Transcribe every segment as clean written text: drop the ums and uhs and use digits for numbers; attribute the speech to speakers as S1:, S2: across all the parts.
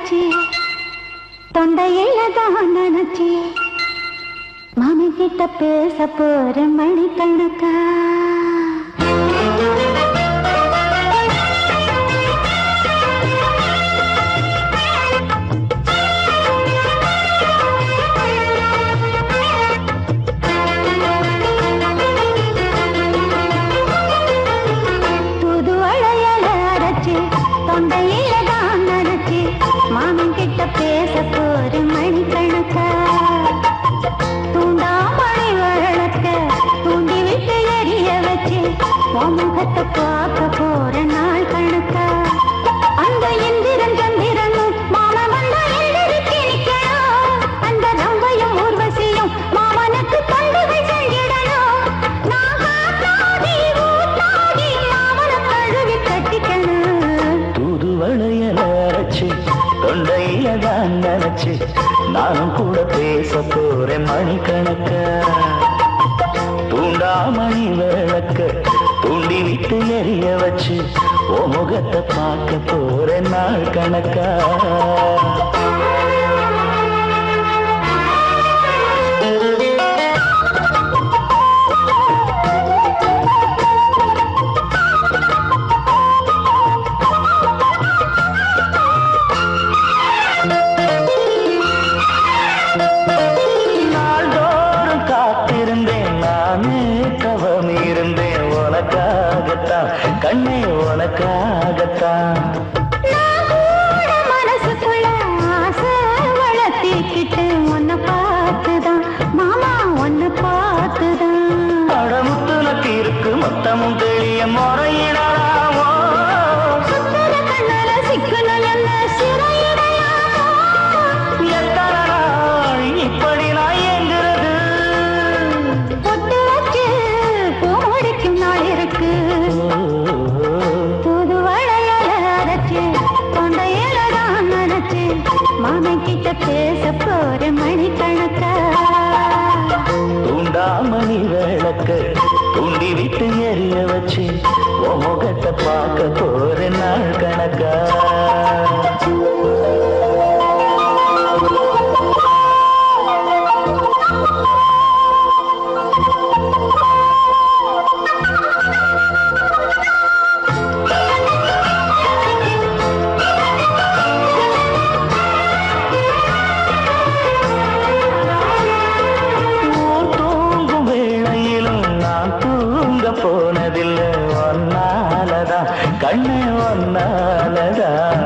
S1: அரைச்சி தொண்டையில தான் நினைச்சி மாமி கிட்ட பேச போற மணிக்கணக்கா தொண்டையில தான் நினைச்சி மாமன் கிட்ட பேச போற மணிக்கணக்கா தூண்டாமணி வழக்க தூண்டி விட்டு எரிய வச்சு முகத்தை பார்க்க போற நாள் கணக்கா அந்த இந்திரன் சந்திரனும் மாமன் வந்த எந்திரிக்கு நிக்கணும் அந்த ரம்பையும் ஊர்வசியும் மாமனுக்கு தொண்டுகள் செஞ்சிடணும் நான் காத்தாடி ஊத்தாடி மாமனை கழுவி கட்டிக்கணும்
S2: தூதுவளையல அரைச்சு தொண்டையில தான் நினைச்சு நானும் கூட பேச போறேன் மணிக்கணக்கா தூண்டாமணி விளக்க தூண்டி விட்டு எரிய வச்சு ஓ முகத்தை பார்க்க போறேன் நாள் கணக்கா கண்ணே உனக்காகத்தான்
S1: மனசுக்குள்ள ஆசை வளர்த்திக்கிட்டு உன்னை பார்த்துதான் மாமா உன்னை பார்த்துதான்
S2: அடமுத்து நக்கு இருக்கு மொத்தமும் தெளிய முறையிடாமோ
S1: சுத்தர கண்ணல சிக்கணும் என்ன சிறையிடையாமோ
S2: எத்தனை நாள் இப்படி நான் எங்கிறது
S1: பொட்டு வச்சு பூ முடிக்கும் நாள் இருக்கு மாமன் கிட்ட பேச போற மணிக்கணக்கா
S2: தூண்டாமணி விளக்க தூண்டி விட்டு எரிய வச்சு உன் முகத்தை பார்க்க போற நாள் கணக்கா போனதில்லை ஒன்னாலதான் கண்ணு ஒன்னாலதான்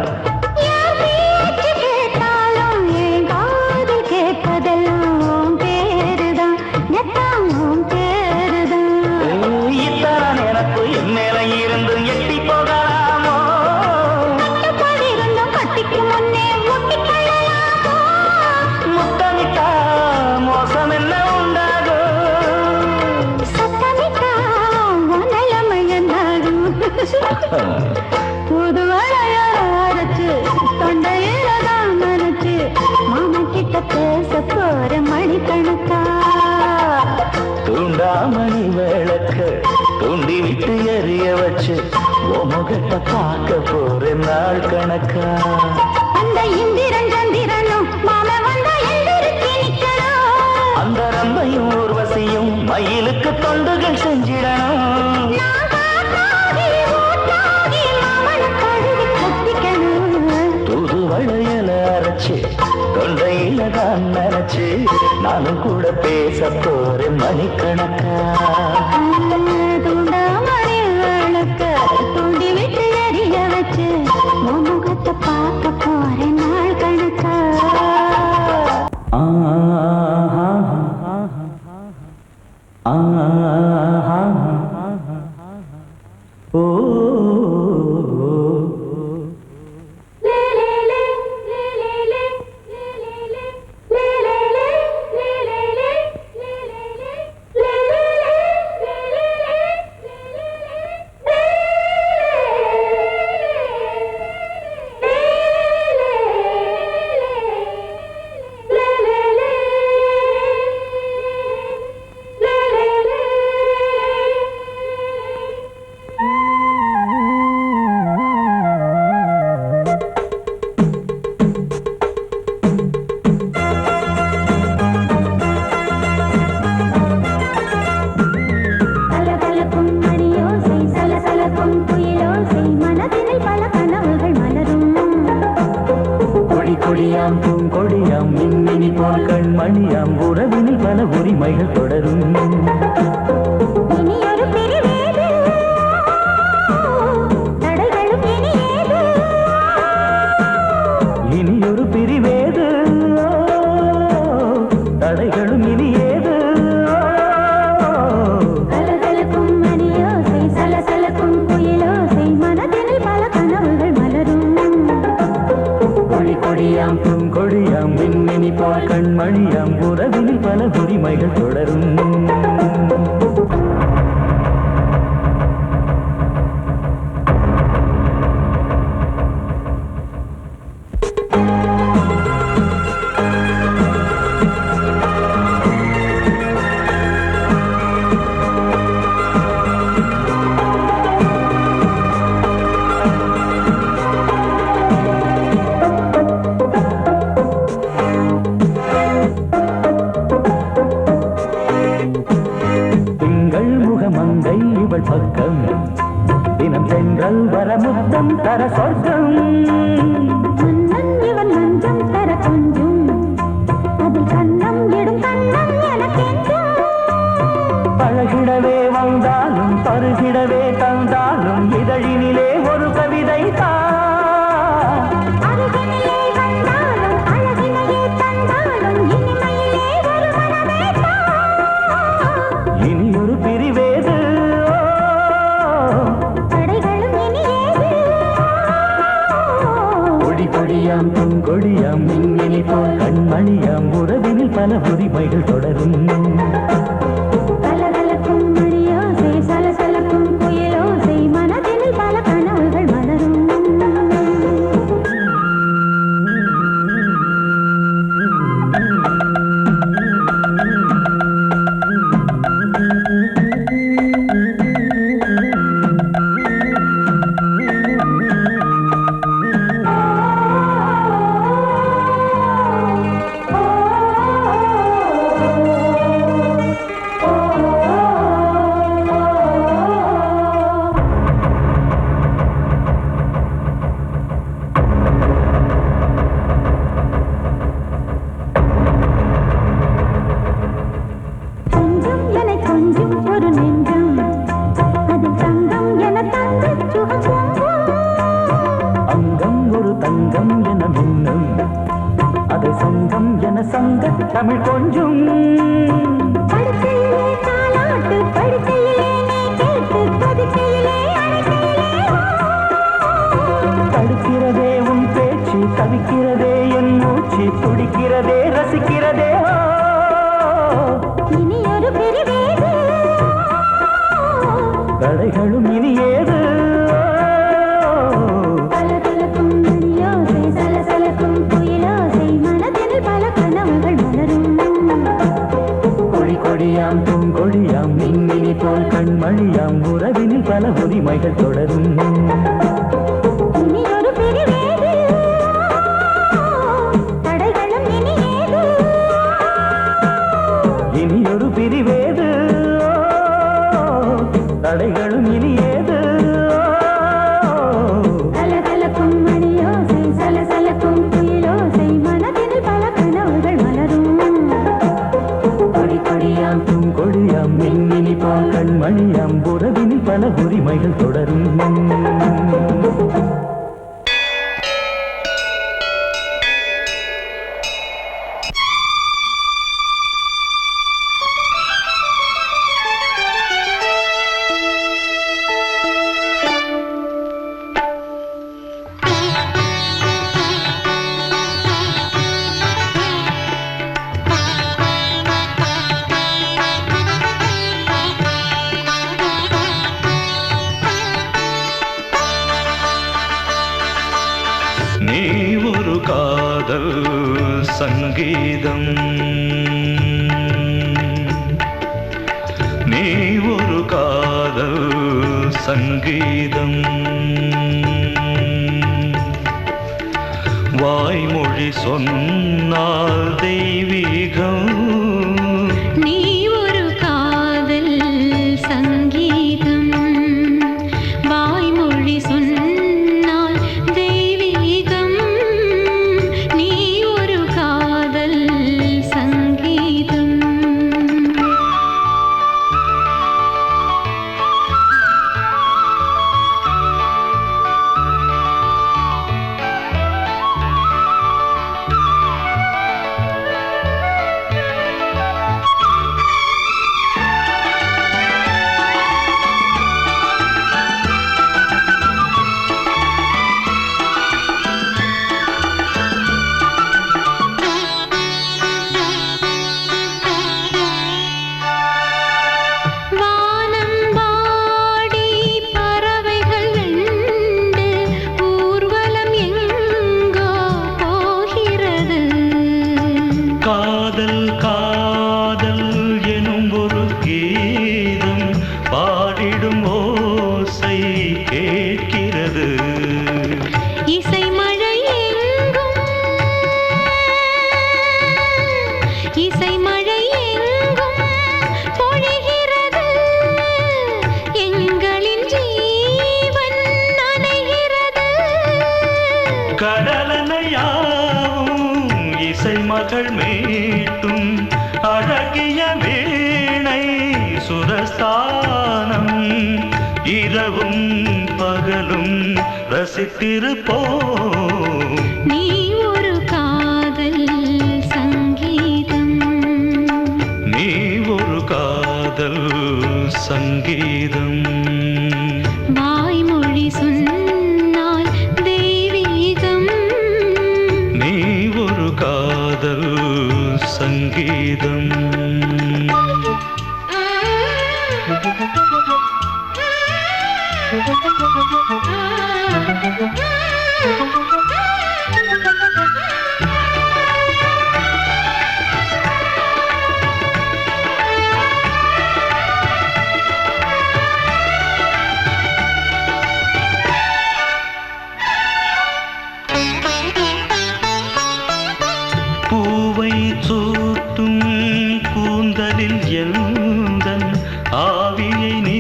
S1: கேட்டாலும் என் காது கேட்பதெல்லாம் பேருதான் எத்தாம் பேருதான்
S2: இத்தான் எனக்கு என் மேல இருந்து எட்டி போகலாமோ
S1: கட்டுப்பாடு இருந்தும் கட்டிக்கு முன்னே முட்டிக்கொள்ளலாமோ
S2: முத்தமிட்டா மோசம் என்ன உண்டாகும்
S1: புது அரைச்சு தொண்டையில தான் நினைச்சு மாமன் கிட்ட பேச போற மணிக்கணக்கா
S2: தூண்டாமணி விளக்க தூண்டி விட்டு எரிய வச்சு உன் முகத்தை பார்க்க போற நாள் கணக்கா
S1: அந்த இந்திரன் சந்திரனும் மாமன் வந்த எந்திரிக்கு நிக்கணும்
S2: அந்த ரம்பையும் ஊர்வசியும் மயிலுக்கு தொண்டுகள் செஞ்சிடணும் தூதுவளையல அரைச்சு தொண்டையில தான் நினைச்சு நானும் கூட பேச போறேன் மணிக்கணக்கா
S1: தூண்டாமணி விளக்க தூண்டி விட்டு எரிய வச்சு முகத்தை பார்க்க போறேன் நாள் கணக்கா
S2: ஓ
S1: இனியொரு பிரிவேது தடைகளும் இனியேது
S2: இனியொரு பிரிவேது தடைகளும் இனியேது
S1: கலகலக்கும் மணியோசை சலசலக்கும் குயிலோசை மனதினில் பல கனவுகள் மலரும்
S2: கொடி கொடியாம் பூங்கொடியாம் மின்மினி போல் கண்மணியாம் உறவினில் பல உரிமைகள் தொடரும் மங்கை இவள் பக்கம் தினம் சென்றல் வர முத்தம் தர சொர்க்கம்
S1: மன்னன் இவன் மஞ்சம் தர கொஞ்சம் அதில் கண்ணம் இடும் கண்ணம் எனக்கென்றும்
S2: பழகிடவே வந்தாலும் பருகிடவே தந்தாலும் இதழினிலே ஒரு கவிதை
S1: அருகினிலே வந்தாலும் அழகினையே தந்தாலும் இனிமையிலே ஒரு மனமே
S2: இனியொரு பிரிவேது
S1: தடைகளும் இனியேது
S2: கொடி கொடியாம் பூங்கொடியாம் மின்மினி போல் கண்மணியாம் உறவினில் பல உரிமைகள் தொடரும்
S1: கலகலக்கும் மணியோசை சலசலக்கும் குயிலோசை மனதினில் பல கனவுகள் மலரும் கொஞ்சம் என கொஞ்சம் ஒரு நெஞ்சம் அதில் தங்கம் என தங்க சுகம்
S2: அங்கம் ஒரு தங்கம் என மின்னும் அது சங்கம் என சங்க தமிழ் கொஞ்சம்
S1: படுக்கையிலே தாலாட்டு படுக்கையிலே நீ கேட்டு படுக்கையிலே அழைக்கையிலே
S2: தடுக்கிறதே உன் பேச்சு தவிக்கிறதே என் மூச்சு துடிக்கிறதே ரசிக்கிறதே
S1: இனியொரு பிரிவேது
S2: தடைகளும் இனியேது
S1: கலகலக்கும் மணியோசை சலசலக்கும் குயிலோசை மனதினில் பல கனவுகள் மலரும்
S2: கொடி கொடியாம் பூங்கொடியாம் மின்மினி போல் கண்மணியாம் உறவினில் பல உரிமைகள் தொடரும்
S1: இனியொரு பிரிவேது தடைகளும் இனியேது
S2: இனியொரு பிரிவேது தடைகளும் இனியேது
S1: கலகலக்கும் மணியோசை சலசலக்கும் குயிலோசை மனதினில் பல கனவுகள் மலரும்
S2: கொடி கொடியாம் பூங்கொடியாம் மின்மினி போல் கண்மணியாம் உறவினில் பல உரிமைகள் தொடரும் நீ ஒரு காதல் சங்கீதம் நீ ஒரு காதல் சங்கீதம் வாய்மொழி சொன்னால் தெய்வீகம்
S1: நீ ஒரு காதல் சங்கீதம் வாய்மொழி சொன்னால் தெய்வீகம் நீ ஒரு காதல் சங்கீதம்
S2: கீதம் பாடிடும் ஓசை கேட்கிறது.
S1: இசை மழை எங்கும் இசை மழை எங்கும் பொழிகிறது. எங்களின் ஜீவன் நனைகிறது.
S2: கடலனையாவும் இசை மகள் மீட்டும் அழகிய வீணை சுரஸ்தானம். இரவும் பகலும் ரசித்திருப்போம்.
S1: நீ ஒரு காதல் சங்கீதம்.
S2: நீ ஒரு காதல் சங்கீதம்.
S1: வாய்மொழி சொன்னால் தெய்வீகம்.
S2: நீ ஒரு காதல் சங்கீதம். பூவை சூட்டும் கூந்தலில் எந்தன் ஆவியை நீ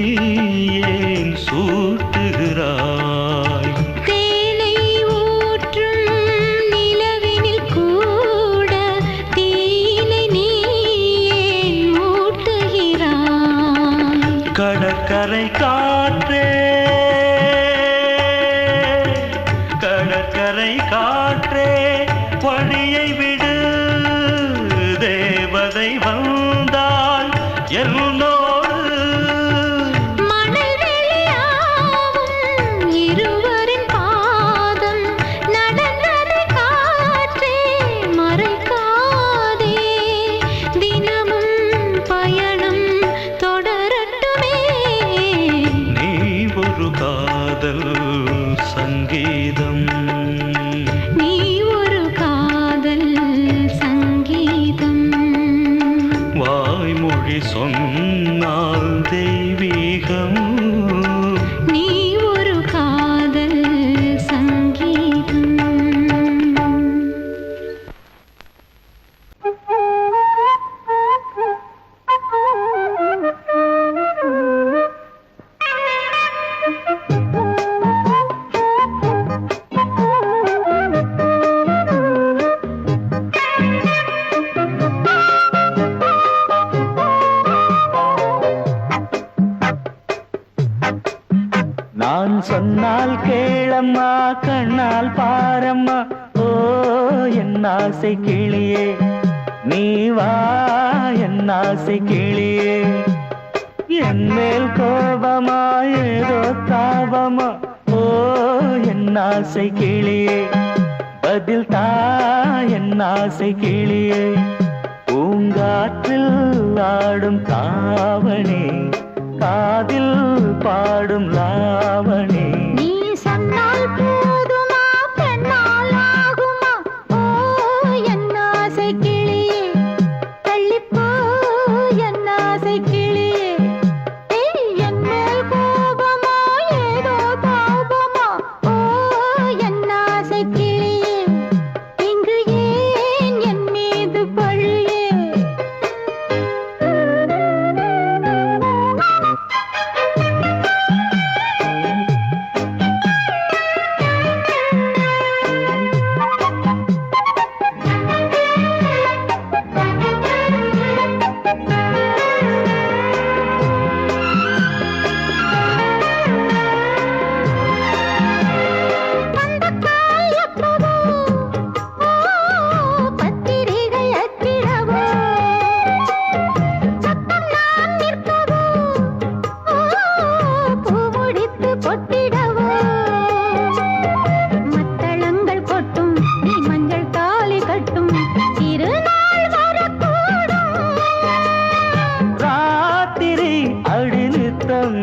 S2: ஏன் சூட்டுகிறாய்?
S1: தேனை ஊற்றும் நிலவினில் கூட தீனை நீ ஏன் மூட்டுகிறாய்?
S2: கடற்கரை காற்றே, கடற்கரை காற்றே வழியை விடு. தேவதை வந்தால் என்னோடு.
S1: மணல் வெளியாகும் இருவரின் பாதம் நடந்தது காற்றே மறைக்காதே. தினமும் பயணம் தொடரட்டுமே.
S2: நீ ஒரு காதல் சங்கீதம்.
S1: நீ ஒரு காதல் சங்கீதம்.
S2: வாய்மொழி சொன்னால் தெய்வீகம்.
S1: நீ ஒரு காதல் சங்கீதம்.
S2: நான் சொன்னால் கேளம்மா, கண்ணால் பாரம்மா. ஓ என் ஆசை கிளியே, நீ வா என் ஆசை கிளியே. என் மேல் கோபமா ஏதோ தாபமா? ஓ என் ஆசை கிளியே, பதில் தா என் ஆசை கிளியே. பூங்காற்றில் ஆடும் தாவணி, காதில் பாடும் லாவணி.
S1: நீ சொன்னால் போதுமா, பெண்ணால் ஆகுமா? ஓ என் ஆசை கிளியே, தள்ளிப்போ என் ஆசை கிளியே. என் மேல் கோபமா ஏதோ தாபமா? ஓ என் ஆசை கிளியே, இங்கு ஏன் என் மீது பழியே?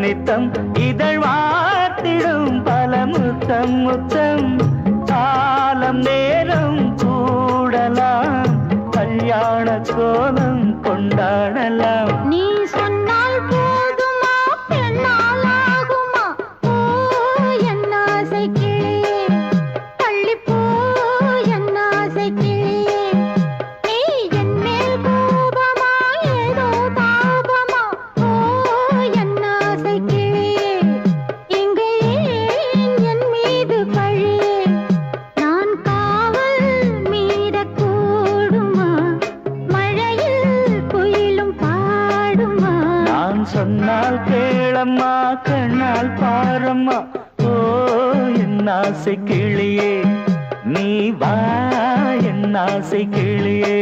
S2: நித்தம் இதழ் வார்த்திடும் பல முத்தம் முத்தம். காலம் நேரம் கூடலாம், கல்யாண கோலம் கொண்டாடலாம்.
S1: நீ சொன்னால்
S2: சொன்னால் கேளம்மா கண்ணால் பாரம்மா ஓ என் ஆசை கிளியே நீ வா என் ஆசை கிளியே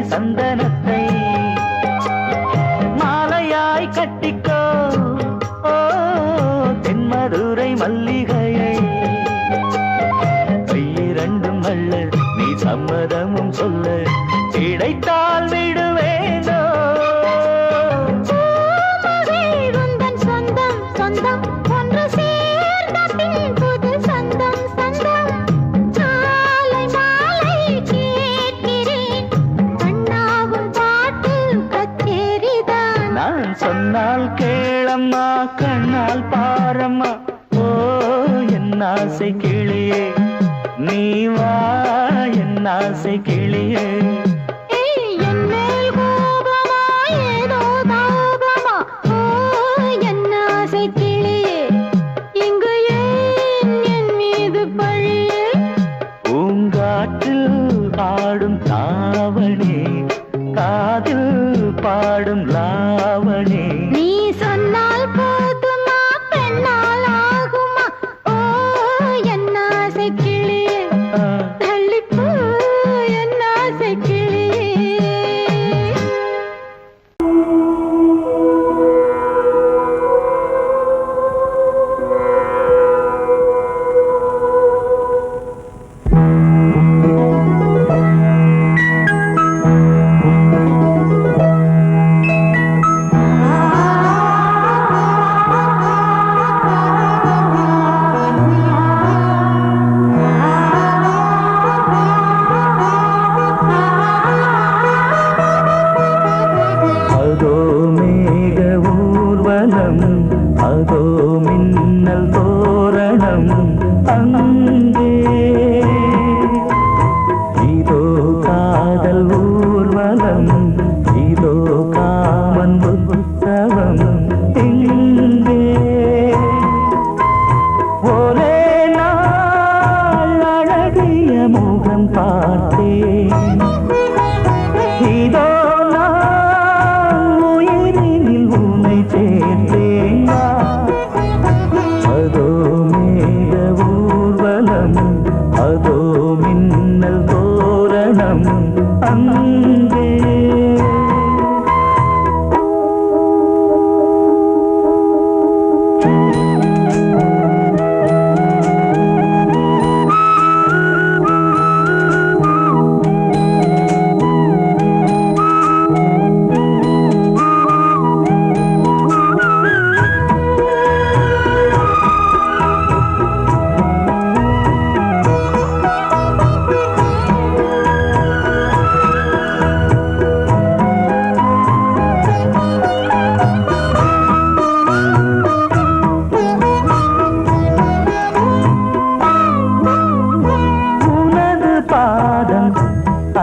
S2: சந்தனத்தை மாலையாய் கட்டிக்கோ ஓ தென்மதுரை மல்லிகையை கையிரண்டும் அல்ல நீ சம்மதமும் சொல்ல கிடைத்தால் விடுவேனோ
S1: சொந்தம் சொந்தம் ஒன்று சேர்ந்த பின் புது சொந்தம் சொந்தம் மாலை மாலை கேட்கிறேன் கண்ணாவும் பாட்டு கச்சேரிதான்
S2: நான் சொன்னால் கேளம்மா கண்ணால் பாரம்மா ஓ என் ஆசை கிளியே நீ வா என் ஆசை கிளியே பாடும் தாவணி காதில் பாடும் லாவணி
S1: நீ சொன்னால் போதுமா பெண்ணால் ஆகுமா ஓ என் ஆசை கிளியே தள்ளிப்போ என் ஆசை
S2: அதோ மின்னல் தோரணம் அங்கே இதோ காதல் ஊர்வலம் இதோ காமன் உற்சவம் எங்கே ஒரே நாள் அழகிய முகம் பார்த்தேன் இதோ நான் உயிரினில் உன்னை சேர்த்தேன் அதோ மேக ஊர்வலம் அதோ மின்னல் தோரணம் அங்கே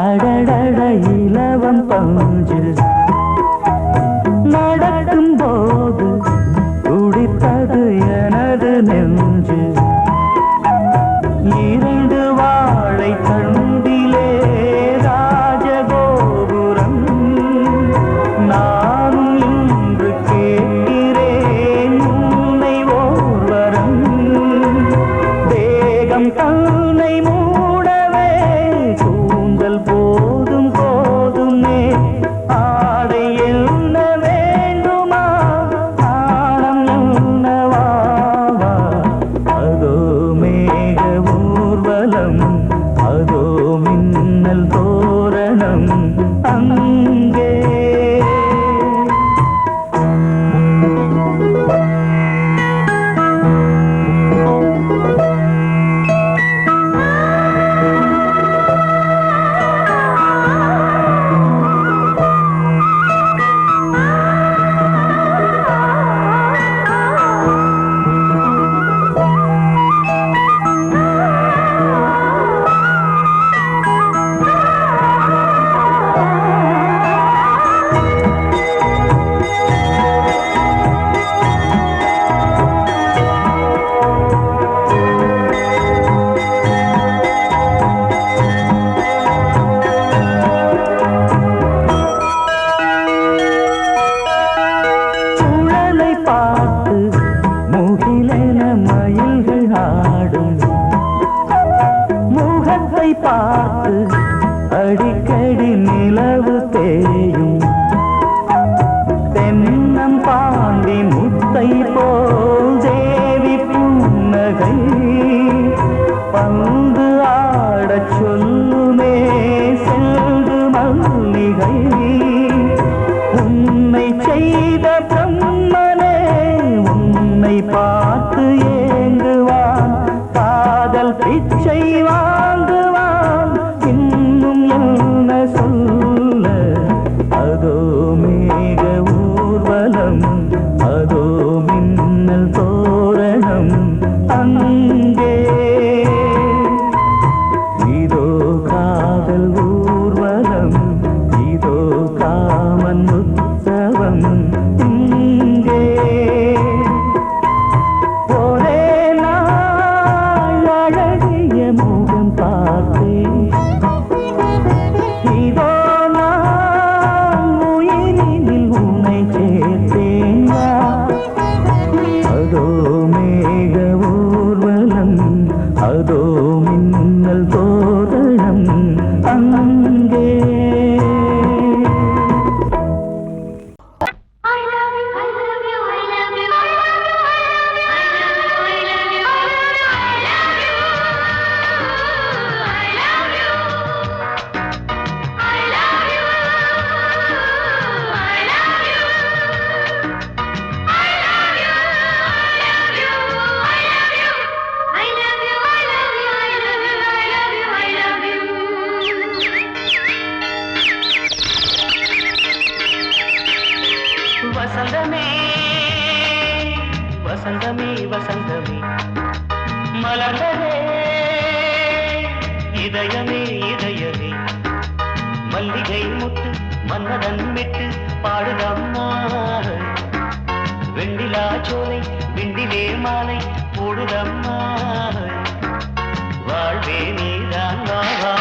S2: அடடட இலவம் பஞ்சு நடக்கும் போது துடித்தது எனது நெஞ்சு இரண்டு வாழை தண்டிலே ராஜகோபுரம் நானும் இன்று கேட்கிறேன் உன்னை ஓர்வரம் தேகம் தன்னை மூடவே கூந்தல் போதும் போதுமே ஆடை என்ன வேண்டுமா ஆடம் என்னவாவா அதோ மேக ஊர்வலம் அதோ மின்னல் தோரணம் அங்கே மாளிகை உன்னை செய்த பிரம்மனே உன்னை பார்த்து ஏங்குவான் காதல் பிச்சை வாங்குவான் இன்னும் என்ன சொல்ல அதோ மேக ஊர்வலம் அதோ மின்னல் தோரணம் அங்கே இதோ காதல் ஊர்வலம் இதோ காமன் உற்சவம் இங்கே ஒரே நாள் அழகிய முகம் பார்த்தேன் இதோ நான் உயிரினில் உன்னை சேர்த்தேன் அதோ மேக ஊர்வலம் அதோ மின்னல் தோரணம் அங்கே வசந்தமே வசந்தமே வசந்தமே மலர்ந்ததே இதயமே இதயமே மல்லிகை முட்டு மன்னதன் விட்டு பாடுதம்மா வெண்ணிலா சோலை வெண்டிலே மாலை போடுதம்மா வாழ்வே நீதான் வா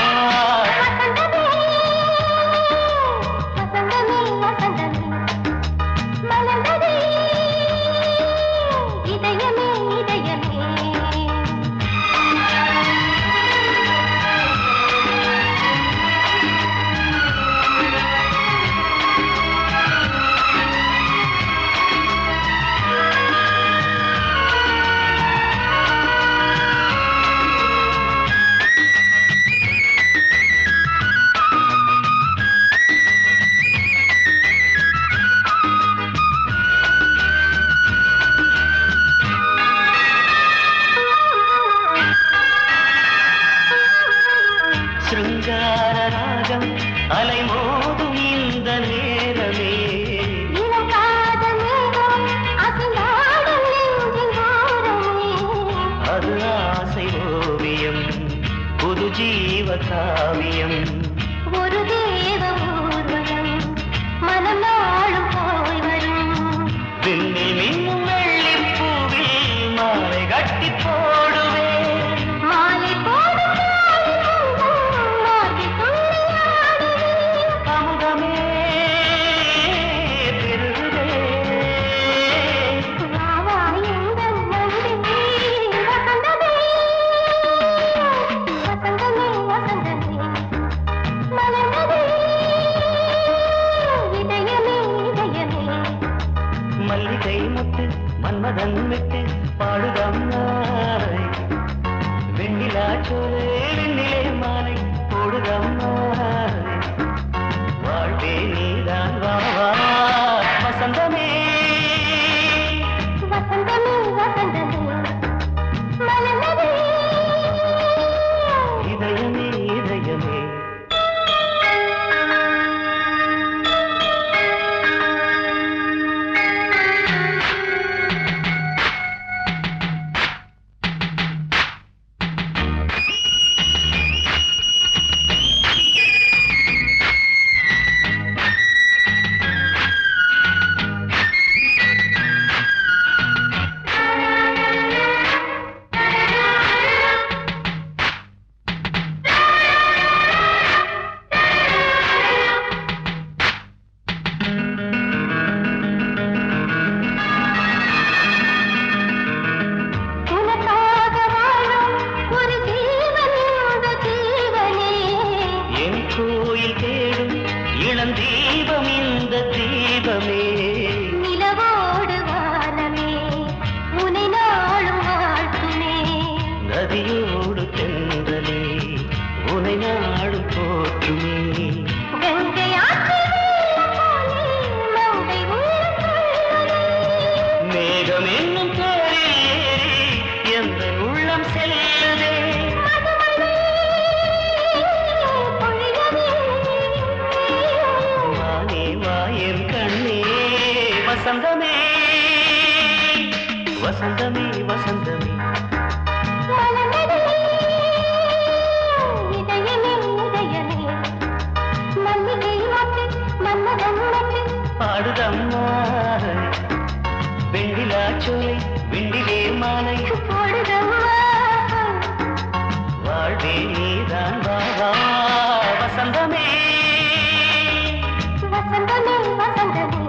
S2: சிருங்காரராகம் அலைமோதும் இந்த நேரமே அது ஆசை ஓவியம் புது ஜீவ காவியம்
S1: ஒரு தேவ ஊர்வலம் மனம் நாளும் போய் வரும்
S2: விண்ணில் மின்னும் வெள்ளிப் பூவில் மாலை கட்டி போடுவேன்
S1: மாலை போடும்
S2: அமுதமே பெருகுதே மல்லிகை முட்டு மன்மதன் விட்டு பாடுதம்மாய் வெண்ணிலா சோலை வெண்ணிலே மாலை போடுதம்மாய் வாழ்வே நீதான் வா வசந்தமே
S1: வசந்தமே வசந்தமே மலர்ந்ததே
S2: இதயமே இதயமே தீபம் இந்த தீபமே
S1: நிலவோடு வானமே உனை நாளும் வாழ்த்துமே
S2: நதியோடு தென்றலே உனை நாடும் போற்றுமே
S1: கங்கையாற்று
S2: வசந்தமே வசந்தமே வசந்தமே பாடுதம்மா வெண்ணிலா சோலை வெண்ணிலே மாலை வாழ்வே நீதான் வா வசந்தமே
S1: வசந்தமே வசந்தமே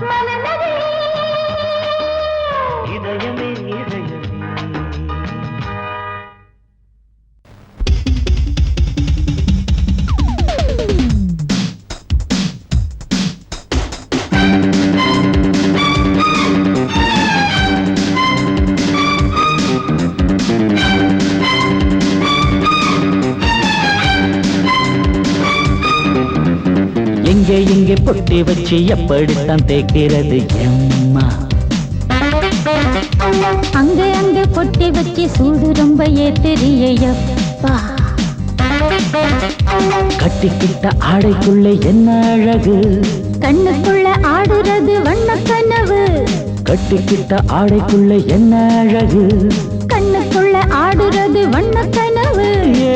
S1: மனநதி
S2: இதயமே இதயமே எங்கே எங்கே பொட்டி வச்சு எப்படித்தான் தேய்க்கிறது எம்மா
S1: அங்க அங்க பொட்டி வச்சு சூடு ரொம்ப ஏத்தெரியப்பா
S2: கட்டிக்கிட்ட ஆடைக்குள்ள என்ன அழகு
S1: கண்ணுக்குள்ள ஆடுறது வண்ண கனவு
S2: கட்டிக்கிட்ட ஆடைக்குள்ள என்ன அழகு
S1: கண்ணுக்குள்ள ஆடுறது வண்ண கனவு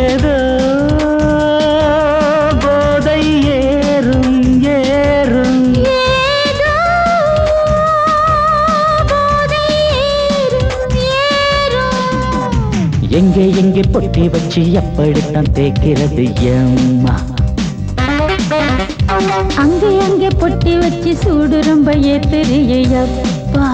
S2: ஏதோ போதை ஏறும் ஏறும்
S1: ஏதோ போதை ஏறும் ஏறும்
S2: எங்கே எங்கே பொட்டி வச்சு எப்படித்தான் தேய்க்கிறது எம்மா
S1: அங்கே அங்கே பொட்டி வச்சு சூடு ரொம்ப ஏத்தெரியப்பா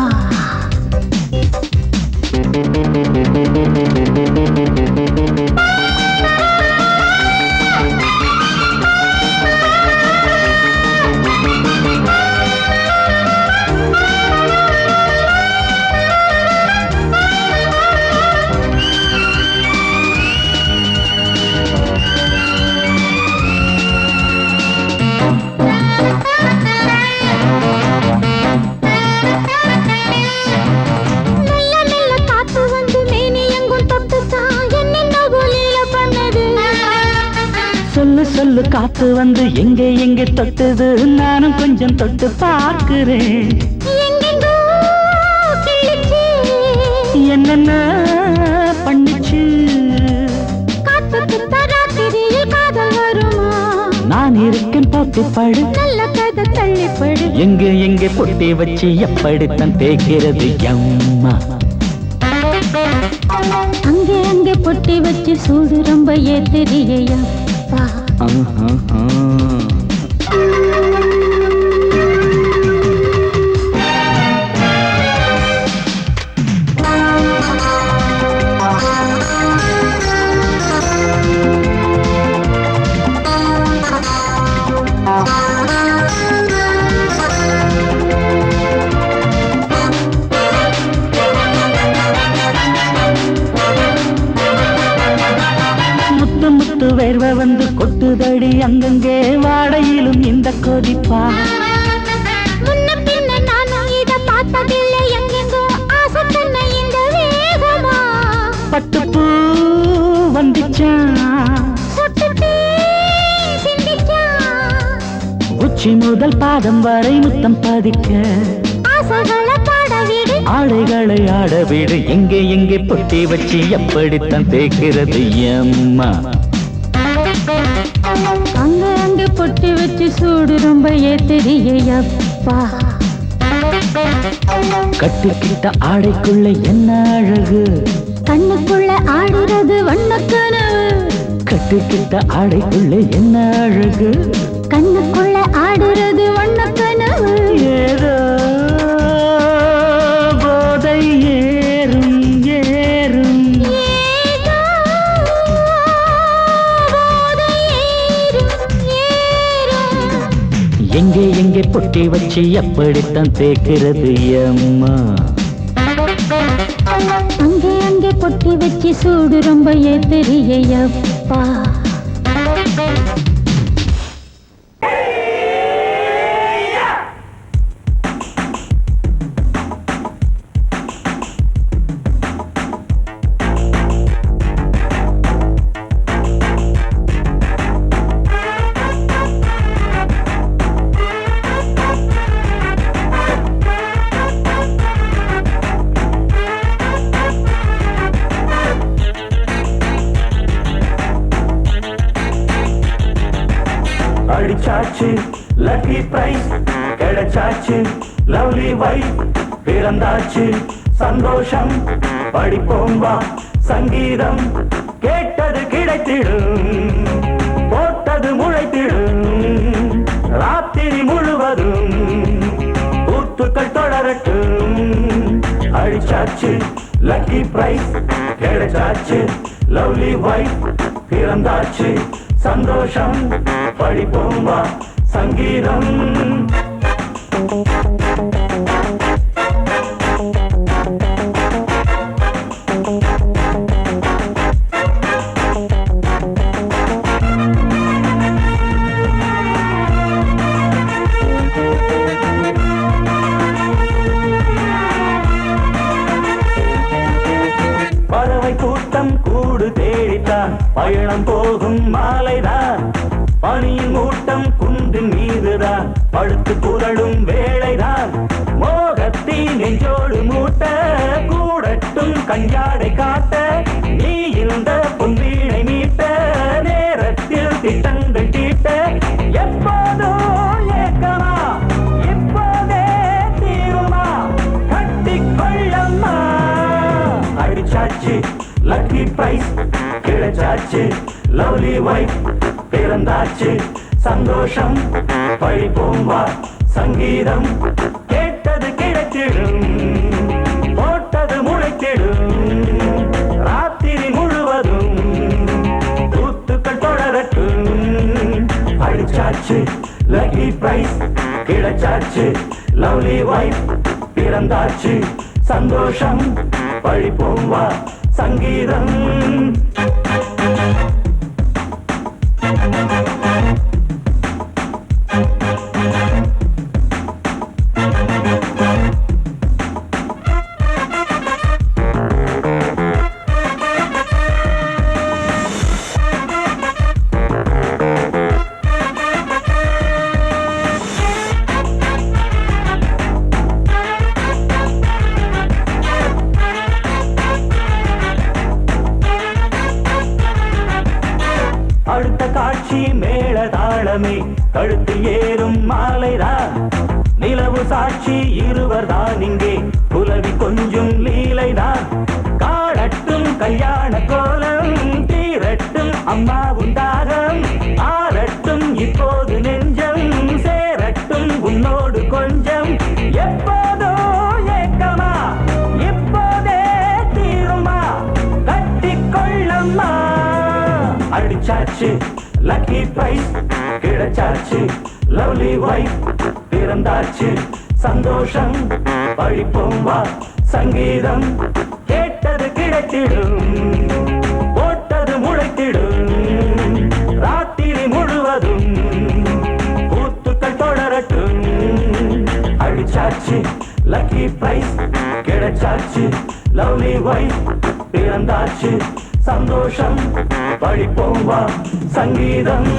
S2: சொல்லு சொல்லு காத்து வந்து எங்கே எங்கே தொட்டுது நானும் கொஞ்சம் தொட்டு பார்க்கிறேன் என்னென்ன பண்ணிச்சு நான் இருக்கேன் பார்த்து படு
S1: நல்ல கதை தள்ளிப்படு
S2: எங்கே எங்கே பொட்டி வச்சு எப்படித்தான் தேய்க்கிறது எம்மா
S1: அங்கே அங்கே பொட்டி வச்சு சூடு ரொம்ப ஏத்தெரியப்பா
S2: முத்து முத்து வேர்வை வந்து கொட்டுதடி அங்கங்கே வாடையிலும் இந்த கொதிப்பா
S1: முன்ன பின்ன நானும் இத பார்த்ததில்லை எங்கெங்கோ ஆசை தன்னை இந்த வேகமா
S2: பட்டுப்பூ வந்துச்சான்
S1: சுட்டுட்டே சிந்திச்சான்
S2: உச்சி முதல் பாதம் வரை முத்தம் பதிக்க
S1: ஆசைகளை பாட விடு
S2: ஆடைகளை ஆட விடு எங்கே எங்கே பொட்டி வச்சு எப்படித்தான் தேய்க்கிறது எம்மா
S1: அங்க அங்க பொட்டி வச்சு சூடு ரொம்ப ஏத்தெரியப்பா
S2: கட்டிக்கிட்ட ஆடைக்குள்ள என்ன அழகு
S1: கண்ணுக்குள்ள ஆடுறது வண்ண கனவு
S2: கட்டிக்கிட்ட ஆடைக்குள்ள என்ன அழகு
S1: கண்ணுக்குள்ள ஆடுறது வண்ண கனவு
S2: ஏதோ போதை ஏறும் ஏறும்
S1: ஏதோ போதை ஏறும் ஏறும்
S2: எங்கே எங்கே பொட்டி வச்சு எப்படித்தான் தேய்க்கிறது எம்மா
S1: அங்கே அங்கே பொட்டி வச்சு சூடு ரொம்ப ஏத்தெரியப்பா
S2: அடிச்சாச்சு லக்கி பிரைஸ் கிடைச்சாச்சு லவ்லி வைஃப் பிறந்தாச்சு சந்தோஷம் படிப்போம் வா சங்கீதம் கேட்டது கிடைத்திடும் போட்டது முளைத்திடும் ராத்திரி முழுவதும் ஊத்துக்கள் தொடரட்டும் அடிச்சாச்சு லக்கி பிரைஸ் கிடைச்சாச்சு லவ்லி வைஃப் பிறந்தாச்சு சந்தோஷம் படிப்போம் வா சங்கீதம் பறவை கூட்டம் கூடு தேடித்தான் பயணம் போகும் மாலைதான் பனியின் மூட்டம் குன்றின் மீதுதான் படுத்து புரளும் வேளைதான் மோகத்தி நெஞ்சோடு மூட்ட கூடட்டும் கஞ்சாடை காட்ட நீ இருந்த பொன்வீணை மீட்ட நேரத்தில் திட்டங்கள் தீட்ட எப்போதோ ஏக்கமா இப்போதே தீருமா கட்டிக்கொள்ளம்மா அடிச்சாச்சு லக்கி பிரைஸ் கிடைச்சாச்சு லவ்லி வைஃப் பிறந்தாச்சு சந்தோஷம் படிப்போம் வா சங்கீதம் கேட்டது கிடைத்திடும் போட்டது முளைத்திடும் ராத்திரி முழுவதும் ஊத்துக்கள் தொடரட்டும் அடிச்சாச்சு லக்கி பிரைஸ் கிடைச்சாச்சு லவ்லி வைஃப் பிறந்தாச்சு சந்தோஷம் படிப்போம் வா சங்கீதம் அடுத்த காட்சி மேள தாளமே கழுத்தில் ஏறும் மாலைதான் நிலவு சாட்சி இருவர் தான் இங்கே புலவி கொஞ்சம் லீலைதான் காணட்டும் கல்யாண கோலம் தீரட்டும் அம்மா உண்டாகம் ஆரட்டும் இப்போது நெஞ்சம் சேரட்டும் உன்னோடு கொஞ்சம் எப்போதோ ஏக்கமா இப்போதே தீருமா கட்டிக்கொள்ளம்மா அடிச்சாச்சு லக்கி பிரைஸ் கிடைச்சாச்சு லவ்லி வைஃப் பிறந்தாச்சு சந்தோஷம் படிப்போம் வா சங்கீதம் கேட்டது கிடைத்திடும் போட்டது முளைத்திடும் ராத்திரி முழுவதும் ஊத்துக்கள் தொடரட்டும் அடிச்சாச்சு லக்கி பிரைஸ் கிடைச்சாச்சு லவ்லி வைஃப் பிறந்தாச்சு சந்தோஷம் படிப்போம் வா சங்கீதம்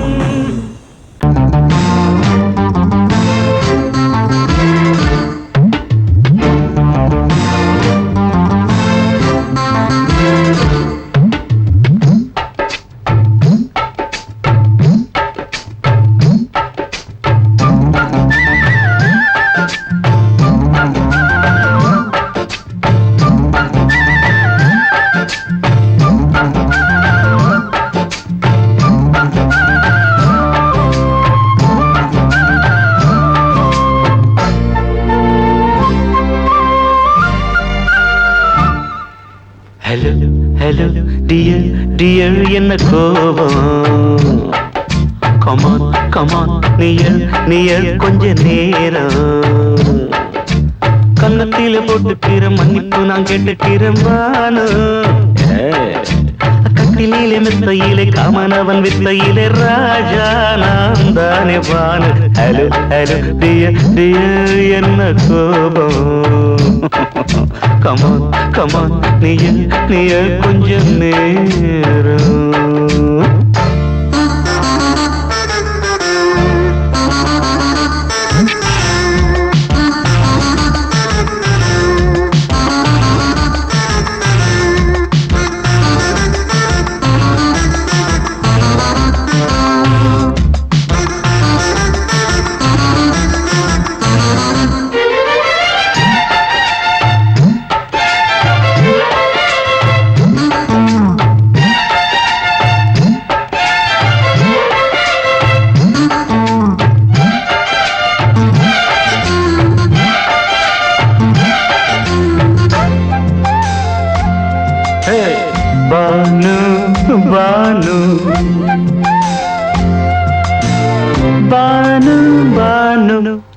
S2: ஹலோ ஹலோ டியர் டியர் என்ன கோபம் கமான் கமான் நியர் நியர் கொஞ்ச நேரம் கன்னத்தில போட்டுக்கிற மன்னிப்பு நான் கேட்டுக்கிறேன் கட்டிலே மெத்தையிலே காமனவன் வித்தையிலே ராஜா நான் தானே வானு ஹலோ ஹலோ டியர் டியர் என்ன கோபம் கமான் கமான் நீய கொஞ்சம் நேரம்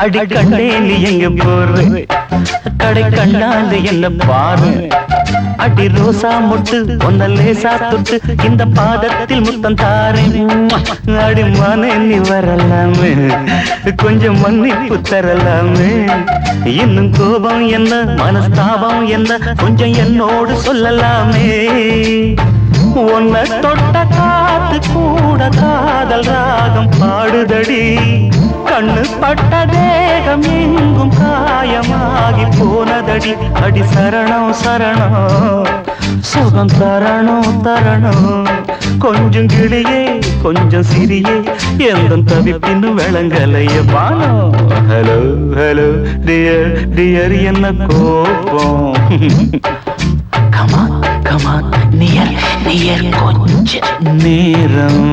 S2: அடி கண்டே நீ எங்க போற கடை கண்டாந்து என்ன பாரு அடி ரோசா முட்டு ஒன்ன லேசா தொட்டு இந்த பாதத்தில் முத்தம் தாரேன் அடி மானே நீ வரலாமே கொஞ்சம் மன்னிப்பு தரலாமே இன்னும் கோபம் என்ன மனஸ்தாபம் என்ன கொஞ்சம் என்னோடு சொல்லலாமே உன்னை தொட்ட காத்து கூட காதல் ராகம் பாடுதடி கண்ணு பட்ட தேகம் எங்கும் காயமாகி போனதடி அடி சரணம் சரணம் சுகம் தரணும் தரணும் கொஞ்சம் கிளியே கொஞ்சம் சிறியே எந்த தவிப்பின்னு விளங்கலைய பானோ ஹலோ ஹலோ டியர் டியர் என்ன கோபம் கமான் கமான் நியர் நியர் கொஞ்ச நேரம்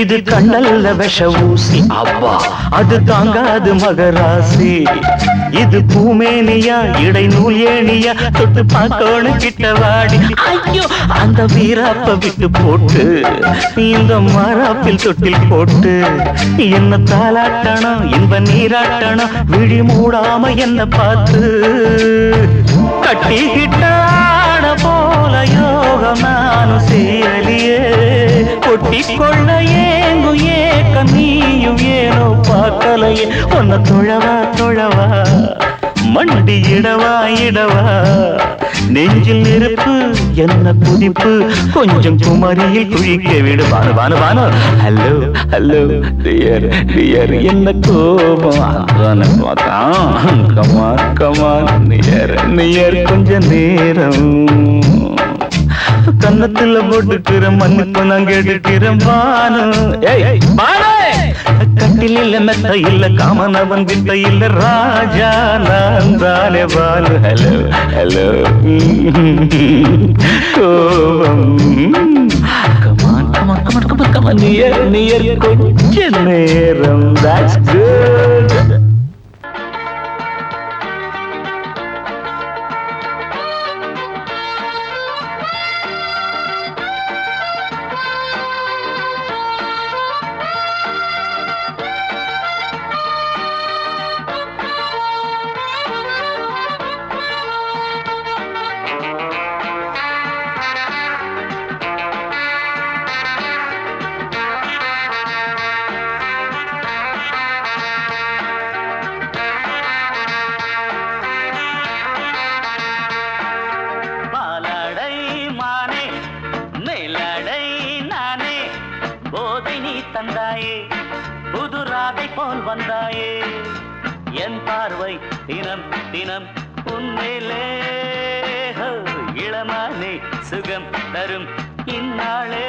S2: இது கண்ணல்ல விஷ ஊசி அப்பா அது தாங்காது மகராசி இது பூமேனியா இடை நூல் ஏனியா தொட்டு பார்க்கணும் கிட்ட வாடி ஐயோ அந்த வீராப்ப விட்டு போட்டு இந்த மாறாப்பில் தொட்டில் போட்டு என்ன தாளாட்டணும் இன்ப நீராட்டணும் விழி மூடாம என்ன பார்த்து கட்டிக்கிட்ட போல யோகம் நானும் செய்யலியே கொட்டிக்கொள்ள ஏங்கும் ஏக்க நீயும் ஏனோ பார்க்கலையே உன்னை தொழவா தொழவா மண்டி இடவா இடவா நெஞ்சில் நெருப்பு என்ன புதிப்பு கொஞ்சம் குமரியில் குழிக்க விடு வானு வானு வானு ஹலோ ஹலோ டியர் டியர் என்ன கோபம் கமான் கமான் நியர் நியர் கொஞ்ச நேரம் கன்னத்துல போட்டுக்கிற மன்னிப்பு நான் கேட்டுக்கிறேன் பானு கட்டில மெத்த இல்ல காமனவன் வித்த இல்ல ராஜா நான் தானே பானு ஹலோ ஹலோ கோபம் come on come on come on come on come on near near கொஞ்ச நேரம் that's good தந்தாயே புது ராதை போல் வந்தாயே என் பார்வை தினம் தினம் உன்மேலே இளமானே சுகம் தரும் இந்நாளே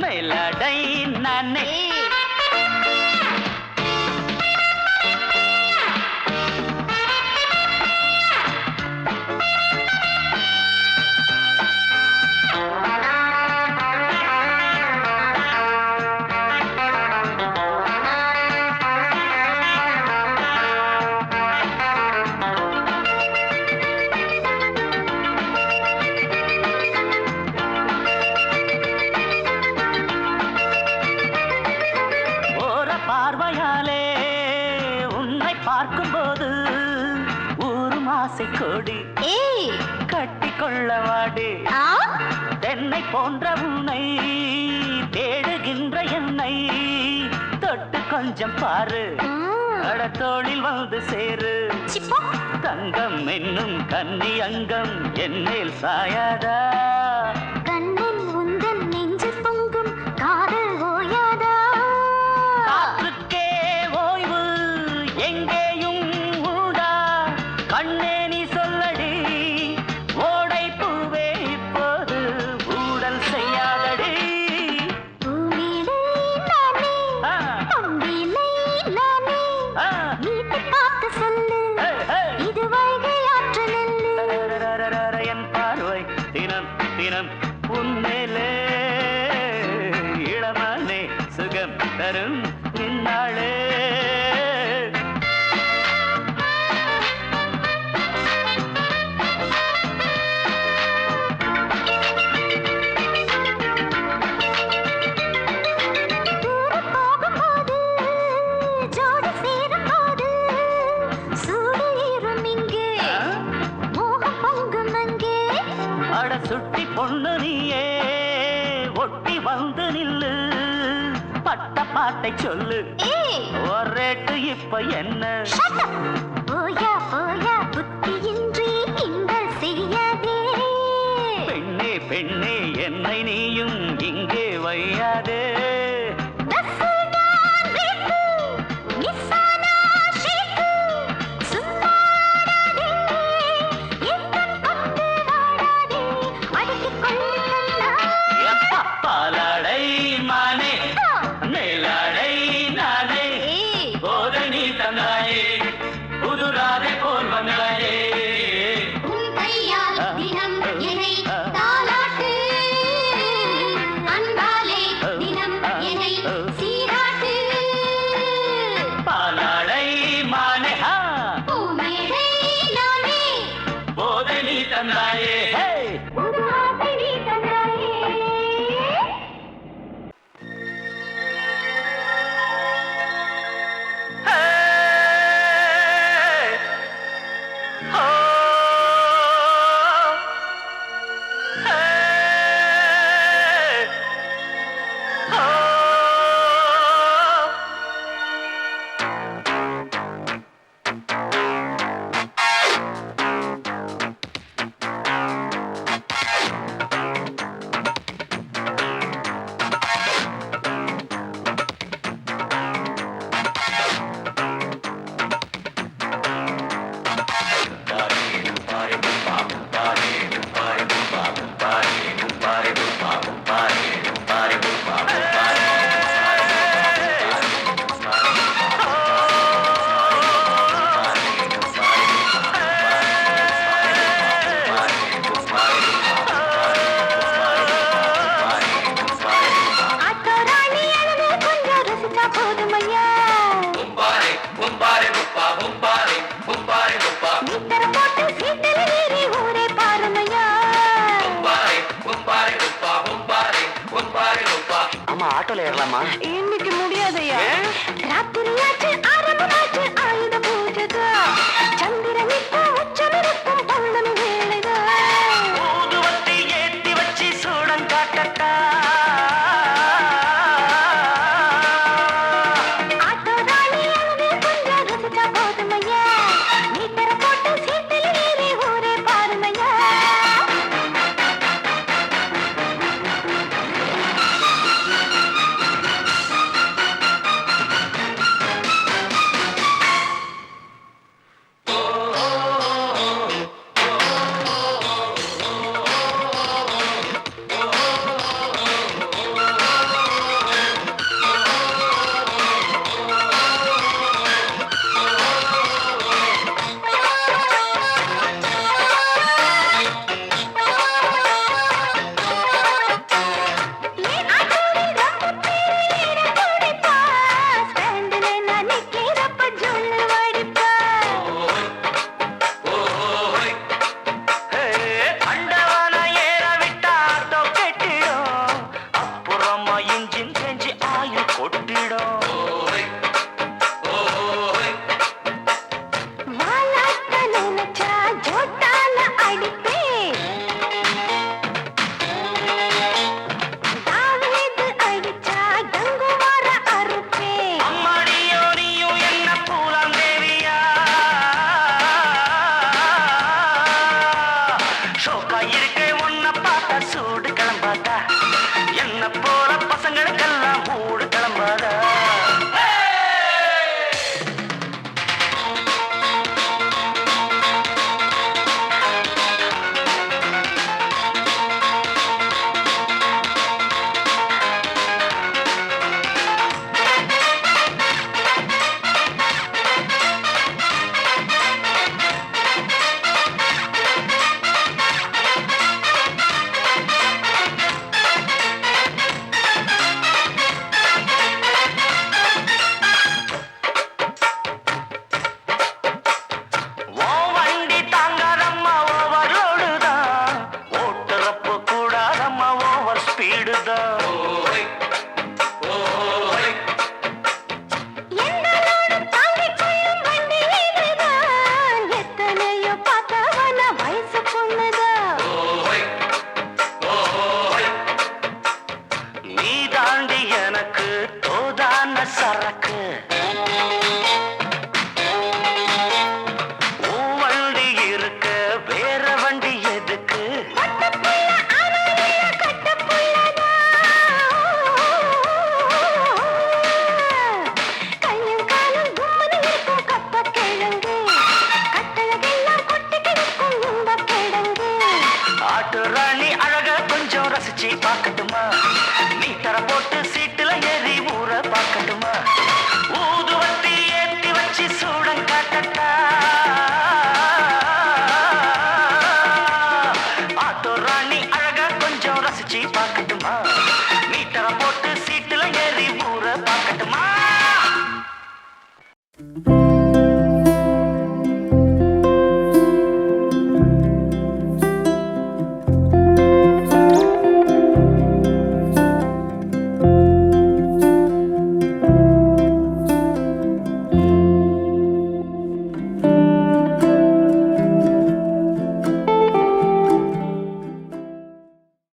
S2: மேலடை நானே பார்வையாலே உன்னை பார்க்கும்போது ஊரும் ஆசை கொடி கட்டி கொள்ள வாடி என்னை போன்ற உன்னை தேடுகின்ற என்னை தொட்டு கொஞ்சம் பாரு கடத்தோளில் வந்து சேரு தங்கம் என்னும் கன்னி அங்கம் என்னேல் சாயாதா
S1: கண்ணில் உந்தன் நெஞ்சு பொங்கும் காதல் ஓயாதா
S2: காற்றுக்கே ஓய்வு எங்கேயும் உண்டா கண்ணே நீ சொல்லடி ஓடை பூவே இப்போது ஊடல் செய்யாதடி
S1: பூமியிலே நானே பொங்கிலே நானே நீட்டு பார்த்து சொல்லு இது வைகை ஆற்று நெல்லு
S2: என் பார்வை தினம் தினம் உன்மேலே இளமானே சுகம் தரும் நின்னாளே
S1: தூரம் போகும்போது ஜோடி சேரும்போது சூடு ஏறும் இங்கே மோகம் பொங்கும் அங்கே
S2: அட சுட்டி பொண்ணு நீயே ஒட்டி வந்து நில்லு பட்ட பாட்டை சொல்லு
S1: ஏய்
S2: ஒரு ரேட்டு இப்ப என்ன
S1: shut up. போயா போயா புத்தியின்றி கிண்டல் செய்யாதே
S2: பெண்ணே பெண்ணே என்னை நீயும் இங்கே வையாதே
S1: தசுதான் வேட்டு, மிஸ்ஸானா ஷேக்கு, சும்மாடாதே, எத்தன் கொண்டு வாடாதே, அடக்கிக் கொள்ளு கண்ணா.
S2: எப்பா பாலாடை மானே மேலாடை நானே
S1: ஏய்,
S2: போதை நீ தந்தாயே புதுராதை போல் வந்தாயே
S1: உன் கையால் தினம் என்னை தாலாட்டு, அன்பாலே தினம் என்னை சீராட்டு.
S2: பாலாடை மானே ஹா
S1: பூமேடை நானே,
S2: போதை நீ தந்தாயே ஹே
S1: புது ஆசை நீ தந்தாயே. ஆட்டோராணி அழகு கொஞ்சம் ரசிச்சா போதுமையா மீட்டர போட்டு சீட்டில் ஏறி ஊரே பாருமையா
S2: அம்மா ஆட்டோல ஏறலாமா
S1: இன்னைக்கு முடியாதையா ராத்திரியாச்சு ஆரம்பமாச்சு ஆயுத பூஜைதா சந்திரன் இப்போ உச்சமிருக்கும் பௌர்ணமி வேளைதா
S2: ஊதுவத்தி ஏத்தி வச்சு சூடம் காட்டட்டா
S1: ஆட்டோராணி அழகு கொஞ்சம் ரசிச்சா போதுமையா மீட்டர போட்டு சீட்டில் ஏறி ஊரே பாருமையா
S2: ஷோக்கா இருக்கே உன்னை பார்த்தா சூடு கிளம்பாதா என்ன போல பசங்களுக்கெல்லாம் மூடு கிளம்பாதா சரக்கு வண்டி இருக்க வேற வண்டி எதுக்கு ஆட்டு ராணி அழக கொஞ்சம் ரசிச்சு பார்க்கட்டும்